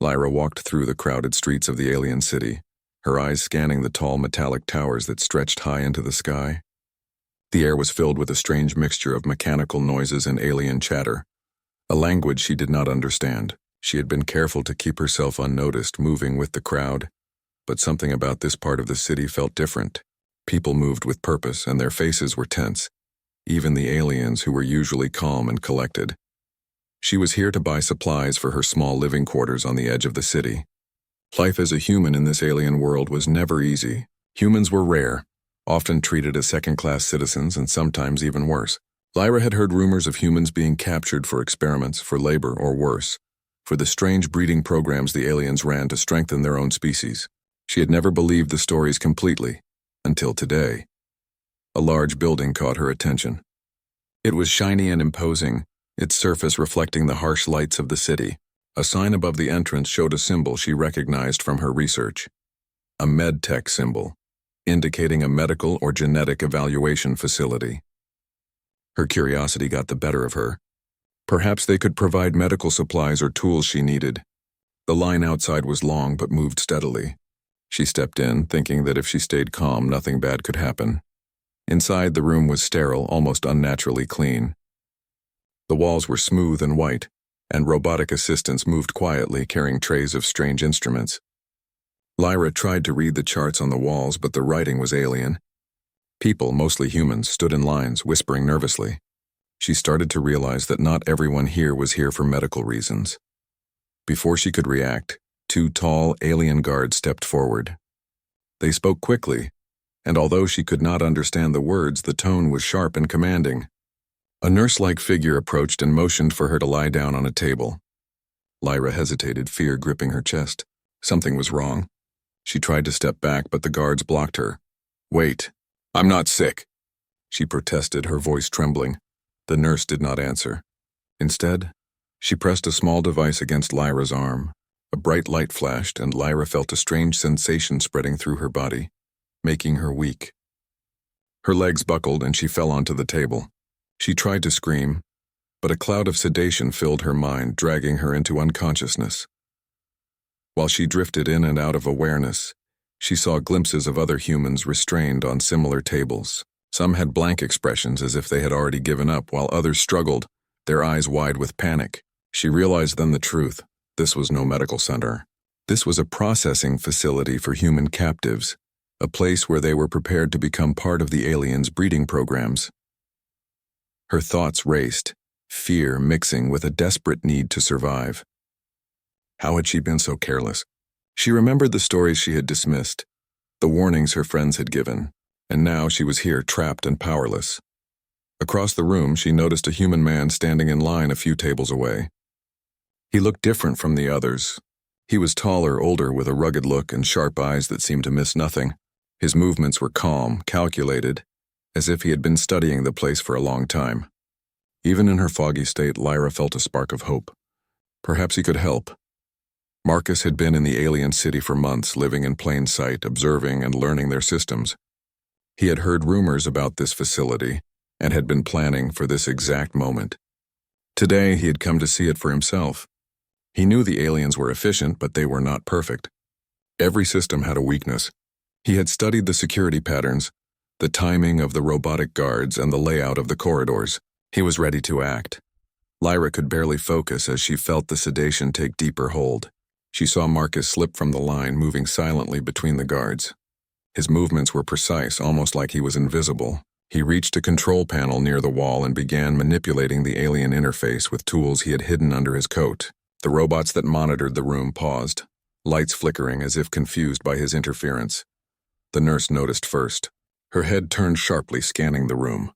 Lyra walked through the crowded streets of the alien city, her eyes scanning the tall metallic towers that stretched high into the sky. The air was filled with a strange mixture of mechanical noises and alien chatter, a language she did not understand. She had been careful to keep herself unnoticed, moving with the crowd, but something about this part of the city felt different. People moved with purpose, and their faces were tense, even the aliens who were usually calm and collected. She was here to buy supplies for her small living quarters on the edge of the city. Life as a human in this alien world was never easy. Humans were rare, often treated as second-class citizens and sometimes even worse. Lyra had heard rumors of humans being captured for experiments, for labor, or worse, for the strange breeding programs the aliens ran to strengthen their own species. She had never believed the stories completely, until today. A large building caught her attention. It was shiny and imposing, its surface reflecting the harsh lights of the city. A sign above the entrance showed a symbol she recognized from her research. A med-tech symbol, indicating a medical or genetic evaluation facility. Her curiosity got the better of her. Perhaps they could provide medical supplies or tools she needed. The line outside was long but moved steadily. She stepped in, thinking that if she stayed calm, nothing bad could happen. Inside, the room was sterile, almost unnaturally clean. The walls were smooth and white, and robotic assistants moved quietly, carrying trays of strange instruments. Lyra tried to read the charts on the walls, but the writing was alien. People, mostly humans, stood in lines, whispering nervously. She started to realize that not everyone here was here for medical reasons. Before she could react, two tall, alien guards stepped forward. They spoke quickly, and although she could not understand the words, the tone was sharp and commanding. A nurse-like figure approached and motioned for her to lie down on a table. Lyra hesitated, fear gripping her chest. Something was wrong. She tried to step back, but the guards blocked her. "Wait, I'm not sick," she protested, her voice trembling. The nurse did not answer. Instead, she pressed a small device against Lyra's arm. A bright light flashed, and Lyra felt a strange sensation spreading through her body, making her weak. Her legs buckled, and she fell onto the table. She tried to scream, but a cloud of sedation filled her mind, dragging her into unconsciousness. While she drifted in and out of awareness, she saw glimpses of other humans restrained on similar tables. Some had blank expressions as if they had already given up, while others struggled, their eyes wide with panic. She realized then the truth. This was no medical center. This was a processing facility for human captives, a place where they were prepared to become part of the aliens' breeding programs. Her thoughts raced, fear mixing with a desperate need to survive. How had she been so careless? She remembered the stories she had dismissed, the warnings her friends had given, and now she was here trapped and powerless. Across the room, she noticed a human man standing in line a few tables away. He looked different from the others. He was taller, older, with a rugged look and sharp eyes that seemed to miss nothing. His movements were calm, calculated, as if he had been studying the place for a long time. Even in her foggy state, Lyra felt a spark of hope. Perhaps he could help. Marcus had been in the alien city for months, living in plain sight, observing and learning their systems. He had heard rumors about this facility and had been planning for this exact moment. Today, he had come to see it for himself. He knew the aliens were efficient, but they were not perfect. Every system had a weakness. He had studied the security patterns, the timing of the robotic guards, and the layout of the corridors. He was ready to act. Lyra could barely focus as she felt the sedation take deeper hold. She saw Marcus slip from the line, moving silently between the guards. His movements were precise, almost like he was invisible. He reached a control panel near the wall and began manipulating the alien interface with tools he had hidden under his coat. The robots that monitored the room paused, lights flickering as if confused by his interference. The nurse noticed first. Her head turned sharply, scanning the room.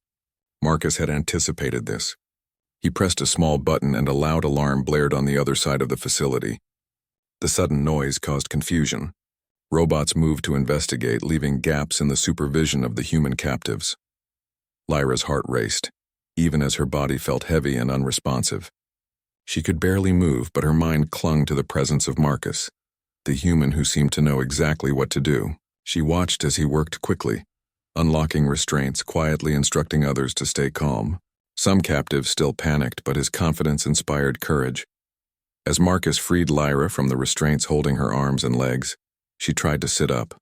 Marcus had anticipated this. He pressed a small button and a loud alarm blared on the other side of the facility. The sudden noise caused confusion. Robots moved to investigate, leaving gaps in the supervision of the human captives. Lyra's heart raced, even as her body felt heavy and unresponsive. She could barely move, but her mind clung to the presence of Marcus, the human who seemed to know exactly what to do. She watched as he worked quickly, unlocking restraints, quietly instructing others to stay calm. Some captives still panicked, but his confidence inspired courage. As Marcus freed Lyra from the restraints holding her arms and legs, she tried to sit up.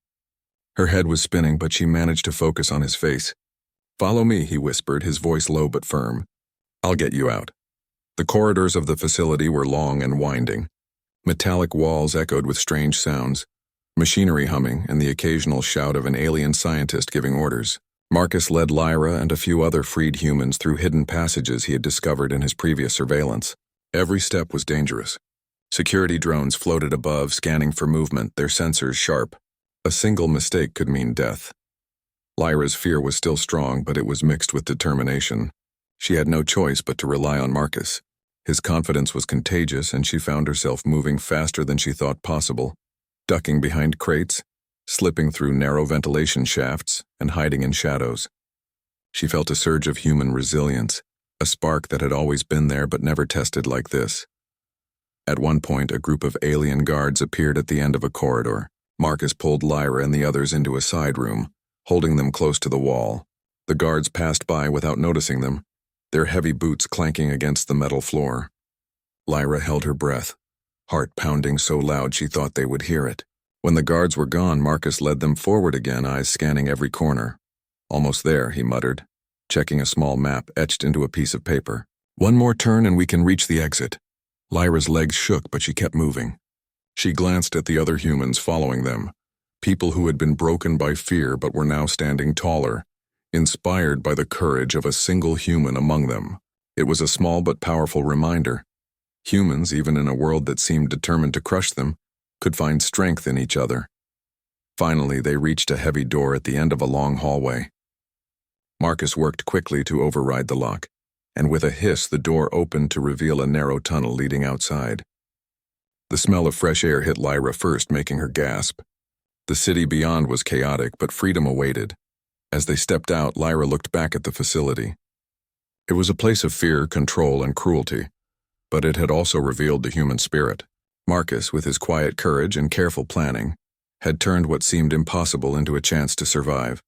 Her head was spinning, but she managed to focus on his face. "Follow me," he whispered, his voice low but firm. "I'll get you out." The corridors of the facility were long and winding. Metallic walls echoed with strange sounds, machinery humming, and the occasional shout of an alien scientist giving orders. Marcus led Lyra and a few other freed humans through hidden passages he had discovered in his previous surveillance. Every step was dangerous. Security drones floated above, scanning for movement, their sensors sharp. A single mistake could mean death. Lyra's fear was still strong, but it was mixed with determination. She had no choice but to rely on Marcus. His confidence was contagious, and she found herself moving faster than she thought possible, ducking behind crates, slipping through narrow ventilation shafts, and hiding in shadows. She felt a surge of human resilience, a spark that had always been there but never tested like this. At one point, a group of alien guards appeared at the end of a corridor. Marcus pulled Lyra and the others into a side room, holding them close to the wall. The guards passed by without noticing them, their heavy boots clanking against the metal floor. Lyra held her breath, heart pounding so loud she thought they would hear it. When the guards were gone, Marcus led them forward again, eyes scanning every corner. "Almost there," he muttered, checking a small map etched into a piece of paper. "One more turn and we can reach the exit." Lyra's legs shook, but she kept moving. She glanced at the other humans following them, people who had been broken by fear but were now standing taller, inspired by the courage of a single human among them. It was a small but powerful reminder. Humans, even in a world that seemed determined to crush them, could find strength in each other. Finally, they reached a heavy door at the end of a long hallway. Marcus worked quickly to override the lock, and with a hiss the door opened to reveal a narrow tunnel leading outside. The smell of fresh air hit Lyra first, making her gasp. The city beyond was chaotic, but freedom awaited. As they stepped out, Lyra looked back at the facility. It was a place of fear, control, and cruelty, but it had also revealed the human spirit. Marcus, with his quiet courage and careful planning, had turned what seemed impossible into a chance to survive.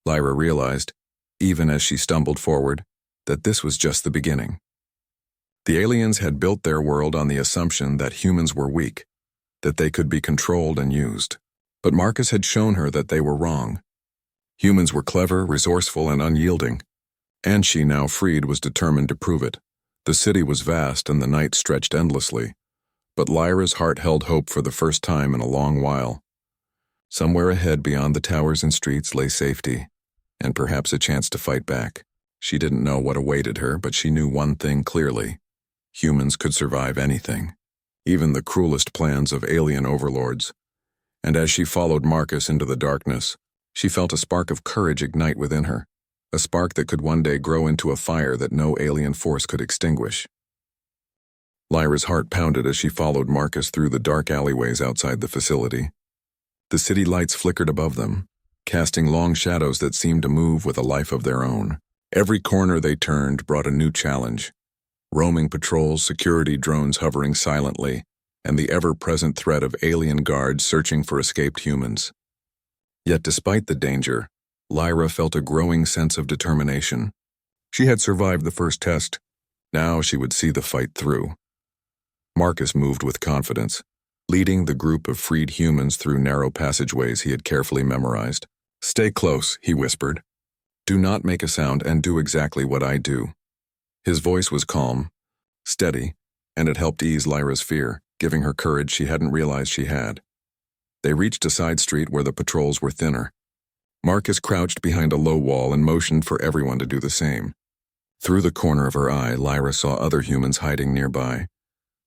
Lyra realized, even as she stumbled forward, that this was just the beginning. The aliens had built their world on the assumption that humans were weak, that they could be controlled and used. But Marcus had shown her that they were wrong. Humans were clever, resourceful, and unyielding, and she, now freed, was determined to prove it. The city was vast and the night stretched endlessly, but Lyra's heart held hope for the first time in a long while. Somewhere ahead beyond the towers and streets lay safety, and perhaps a chance to fight back. She didn't know what awaited her, but she knew one thing clearly. Humans could survive anything, even the cruelest plans of alien overlords. And as she followed Marcus into the darkness, she felt a spark of courage ignite within her, a spark that could one day grow into a fire that no alien force could extinguish. Lyra's heart pounded as she followed Marcus through the dark alleyways outside the facility. The city lights flickered above them, casting long shadows that seemed to move with a life of their own. Every corner they turned brought a new challenge. Roaming patrols, security drones hovering silently, and the ever-present threat of alien guards searching for escaped humans. Yet despite the danger, Lyra felt a growing sense of determination. She had survived the first test. Now she would see the fight through. Marcus moved with confidence, leading the group of freed humans through narrow passageways he had carefully memorized. "Stay close," he whispered. "Do not make a sound and do exactly what I do." His voice was calm, steady, and it helped ease Lyra's fear, giving her courage she hadn't realized she had. They reached a side street where the patrols were thinner. Marcus crouched behind a low wall and motioned for everyone to do the same. Through the corner of her eye, Lyra saw other humans hiding nearby,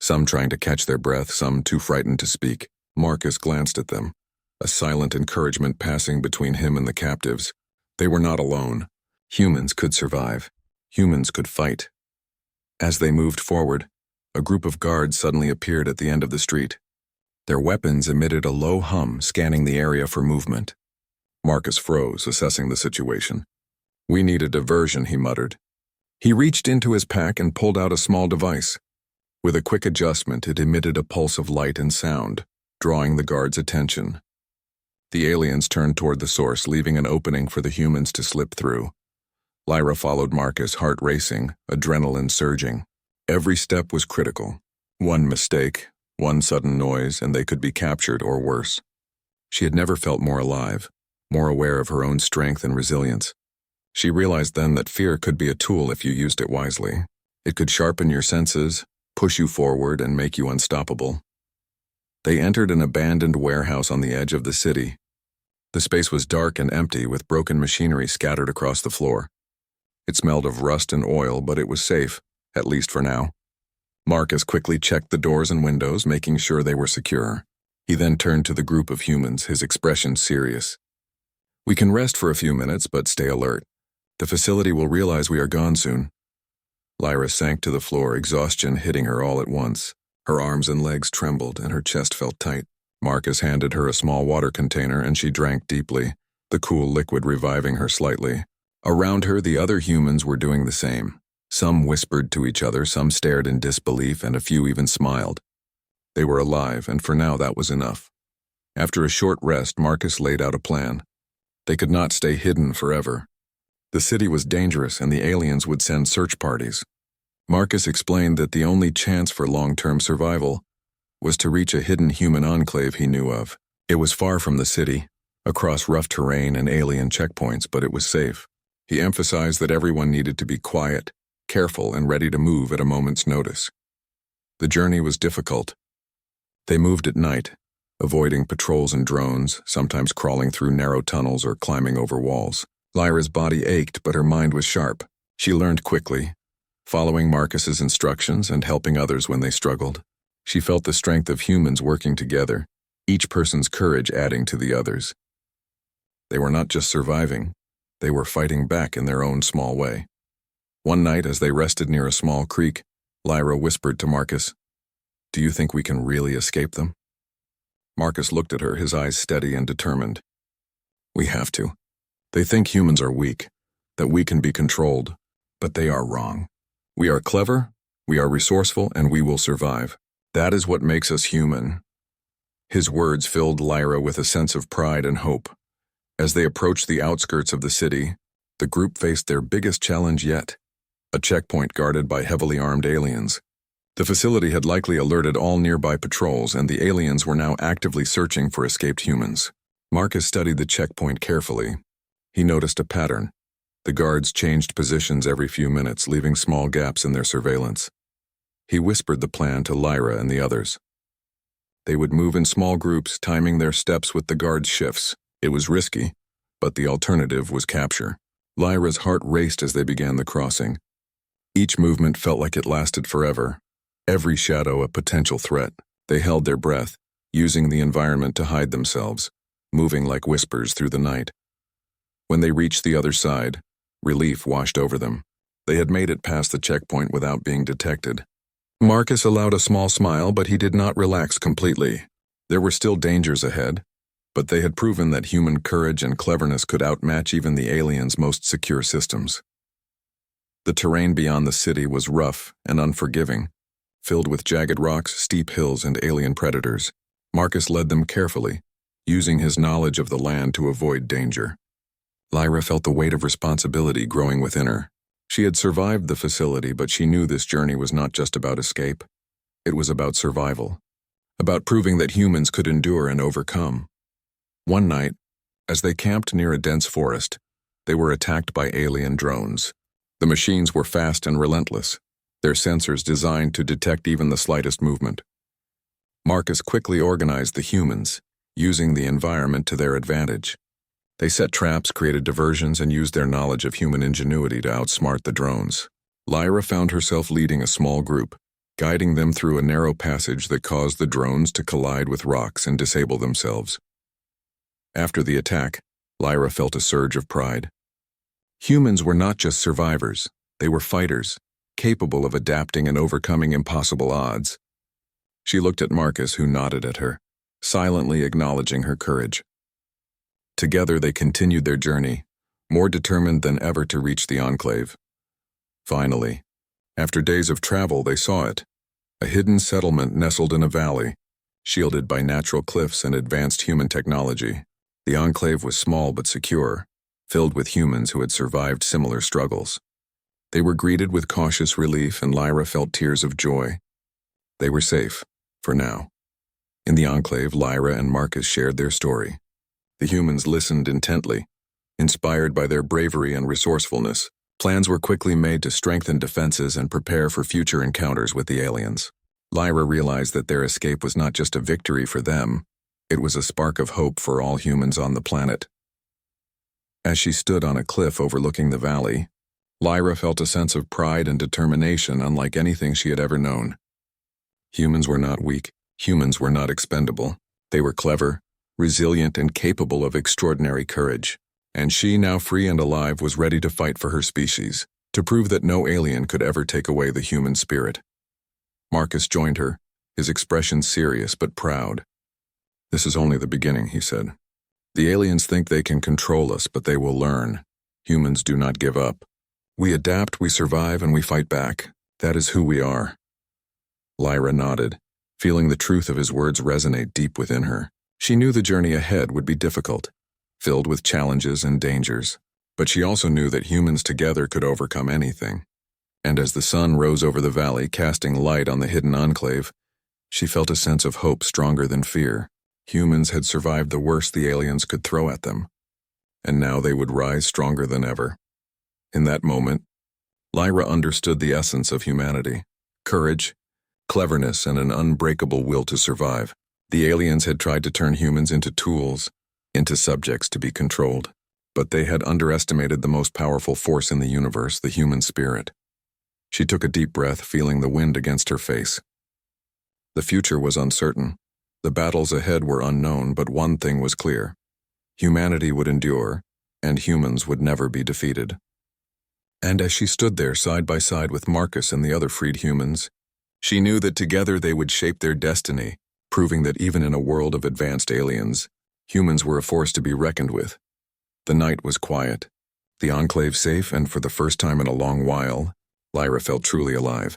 some trying to catch their breath, some too frightened to speak. Marcus glanced at them, a silent encouragement passing between him and the captives. They were not alone. Humans could survive. Humans could fight. As they moved forward, a group of guards suddenly appeared at the end of the street. Their weapons emitted a low hum, scanning the area for movement. Marcus froze, assessing the situation. "We need a diversion," he muttered. He reached into his pack and pulled out a small device. With a quick adjustment, it emitted a pulse of light and sound, drawing the guards' attention. The aliens turned toward the source, leaving an opening for the humans to slip through. Lyra followed Marcus, heart racing, adrenaline surging. Every step was critical. One mistake, one sudden noise, and they could be captured or worse. She had never felt more alive, more aware of her own strength and resilience. She realized then that fear could be a tool if you used it wisely. It could sharpen your senses, push you forward, and make you unstoppable. They entered an abandoned warehouse on the edge of the city. The space was dark and empty, with broken machinery scattered across the floor. It smelled of rust and oil, but it was safe, at least for now. Marcus quickly checked the doors and windows, making sure they were secure. He then turned to the group of humans, his expression serious. "We can rest for a few minutes, but stay alert. The facility will realize we are gone soon." Lyra sank to the floor, exhaustion hitting her all at once. Her arms and legs trembled, and her chest felt tight. Marcus handed her a small water container, and she drank deeply, the cool liquid reviving her slightly. Around her, the other humans were doing the same. Some whispered to each other, some stared in disbelief, and a few even smiled. They were alive, and for now that was enough. After a short rest, Marcus laid out a plan. They could not stay hidden forever. The city was dangerous, and the aliens would send search parties. Marcus explained that the only chance for long-term survival was to reach a hidden human enclave he knew of. It was far from the city, across rough terrain and alien checkpoints, but it was safe. He emphasized that everyone needed to be quiet, careful, and ready to move at a moment's notice. The journey was difficult. They moved at night, avoiding patrols and drones, sometimes crawling through narrow tunnels or climbing over walls. Lyra's body ached, but her mind was sharp. She learned quickly, following Marcus's instructions and helping others when they struggled. She felt the strength of humans working together, each person's courage adding to the others. They were not just surviving, they were fighting back in their own small way. One night, as they rested near a small creek, Lyra whispered to Marcus, "Do you think we can really escape them?" Marcus looked at her, his eyes steady and determined. "We have to. They think humans are weak, that we can be controlled, but they are wrong. We are clever, we are resourceful, and we will survive. That is what makes us human." His words filled Lyra with a sense of pride and hope. As they approached the outskirts of the city, the group faced their biggest challenge yet, a checkpoint guarded by heavily armed aliens. The facility had likely alerted all nearby patrols, and the aliens were now actively searching for escaped humans. Marcus studied the checkpoint carefully. He noticed a pattern. The guards changed positions every few minutes, leaving small gaps in their surveillance. He whispered the plan to Lyra and the others. They would move in small groups, timing their steps with the guards' shifts. It was risky, but the alternative was capture. Lyra's heart raced as they began the crossing. Each movement felt like it lasted forever, every shadow a potential threat. They held their breath, using the environment to hide themselves, moving like whispers through the night. When they reached the other side, relief washed over them. They had made it past the checkpoint without being detected. Marcus allowed a small smile, but he did not relax completely. There were still dangers ahead, but they had proven that human courage and cleverness could outmatch even the aliens' most secure systems. The terrain beyond the city was rough and unforgiving, filled with jagged rocks, steep hills, and alien predators. Marcus led them carefully, using his knowledge of the land to avoid danger. Lyra felt the weight of responsibility growing within her. She had survived the facility, but she knew this journey was not just about escape. It was about survival, about proving that humans could endure and overcome. One night, as they camped near a dense forest, they were attacked by alien drones. The machines were fast and relentless, their sensors designed to detect even the slightest movement. Marcus quickly organized the humans, using the environment to their advantage. They set traps, created diversions, and used their knowledge of human ingenuity to outsmart the drones. Lyra found herself leading a small group, guiding them through a narrow passage that caused the drones to collide with rocks and disable themselves. After the attack, Lyra felt a surge of pride. Humans were not just survivors, they were fighters, capable of adapting and overcoming impossible odds. She looked at Marcus, who nodded at her, silently acknowledging her courage. Together they continued their journey, more determined than ever to reach the enclave. Finally, after days of travel, they saw it, a hidden settlement nestled in a valley, shielded by natural cliffs and advanced human technology. The enclave was small but secure, filled with humans who had survived similar struggles. They were greeted with cautious relief, and Lyra felt tears of joy. They were safe, for now. In the enclave, Lyra and Marcus shared their story. The humans listened intently, inspired by their bravery and resourcefulness. Plans were quickly made to strengthen defenses and prepare for future encounters with the aliens. Lyra realized that their escape was not just a victory for them, it was a spark of hope for all humans on the planet. As she stood on a cliff overlooking the valley, Lyra felt a sense of pride and determination unlike anything she had ever known. Humans were not weak, humans were not expendable. They were clever, resilient, and capable of extraordinary courage. And she, now free and alive, was ready to fight for her species, to prove that no alien could ever take away the human spirit. Marcus joined her, his expression serious but proud. "This is only the beginning," he said. "The aliens think they can control us, but they will learn. Humans do not give up. We adapt, we survive, and we fight back. That is who we are." Lyra nodded, feeling the truth of his words resonate deep within her. She knew the journey ahead would be difficult, filled with challenges and dangers, but she also knew that humans together could overcome anything. And as the sun rose over the valley, casting light on the hidden enclave, she felt a sense of hope stronger than fear. Humans had survived the worst the aliens could throw at them, and now they would rise stronger than ever. In that moment, Lyra understood the essence of humanity: courage, cleverness, and an unbreakable will to survive. The aliens had tried to turn humans into tools, into subjects to be controlled, but they had underestimated the most powerful force in the universe, the human spirit. She took a deep breath, feeling the wind against her face. The future was uncertain. The battles ahead were unknown, but one thing was clear: humanity would endure, and humans would never be defeated. And as she stood there side by side with Marcus and the other freed humans, she knew that together they would shape their destiny, proving that even in a world of advanced aliens, humans were a force to be reckoned with. The night was quiet, the enclave safe, and for the first time in a long while, Lyra felt truly alive.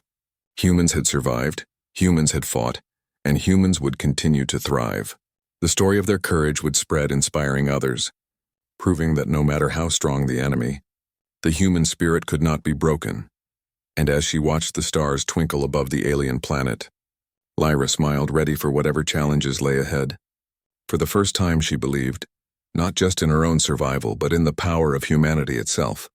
Humans had survived, humans had fought, and humans would continue to thrive. The story of their courage would spread, inspiring others, proving that no matter how strong the enemy, the human spirit could not be broken. And as she watched the stars twinkle above the alien planet, Lyra smiled, ready for whatever challenges lay ahead. For the first time, she believed, not just in her own survival, but in the power of humanity itself.